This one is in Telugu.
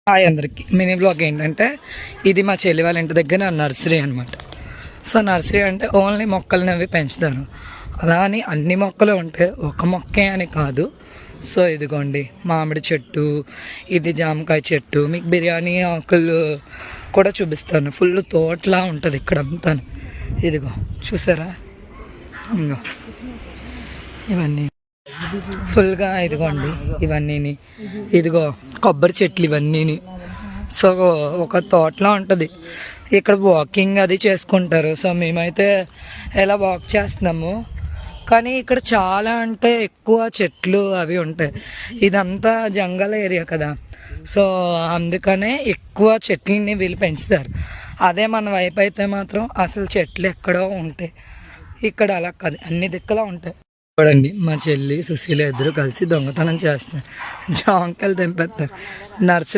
హాయ్ అందరికి. మినీ బ్లాగ్ ఏంటంటే ఇది మా చెల్లి వాళ్ళ ఇంటి దగ్గర నర్సరీ అనమాట. సో నర్సరీ అంటే ఓన్లీ మొక్కలని అవి పెంచుతారు. అలా అని అన్ని మొక్కలు ఉంటాయి, ఒక మొక్కే అని కాదు. సో ఇదిగోండి మామిడి చెట్టు, ఇది జామకాయ చెట్టు, మీకు బిర్యానీ ఆకులు కూడా చూపిస్తాను. ఫుల్ తోటలా ఉంటుంది ఇక్కడ అంతా. ఇదిగో చూసారా, ఇంకో ఇవన్నీ ఫుల్గా. ఇదిగోండి ఇవన్నీ, ఇదిగో కొబ్బరి చెట్లు ఇవన్నీ. సో ఒక తోటలా ఉంటుంది. ఇక్కడ వాకింగ్ అది చేసుకుంటారు. సో మేమైతే ఎలా వాక్ చేస్తున్నాము, కానీ ఇక్కడ చాలా అంటే ఎక్కువ చెట్లు అవి ఉంటాయి. ఇదంతా జంగల్ ఏరియా కదా, సో అందుకనే ఎక్కువ చెట్లని వీళ్ళు పెంచుతారు. అదే మన వైపు అయితే మాత్రం అసలు చెట్లు ఎక్కడో ఉంటాయి. ఇక్కడ అలా కాదు, అన్ని దిక్కులా ఉంటాయి. చూడండి మా చెల్లి సుశీల ఇద్దరు కలిసి దొంగతనం చేస్తారు, జాంకాయలు తెంపేస్తారు. నర్సరీ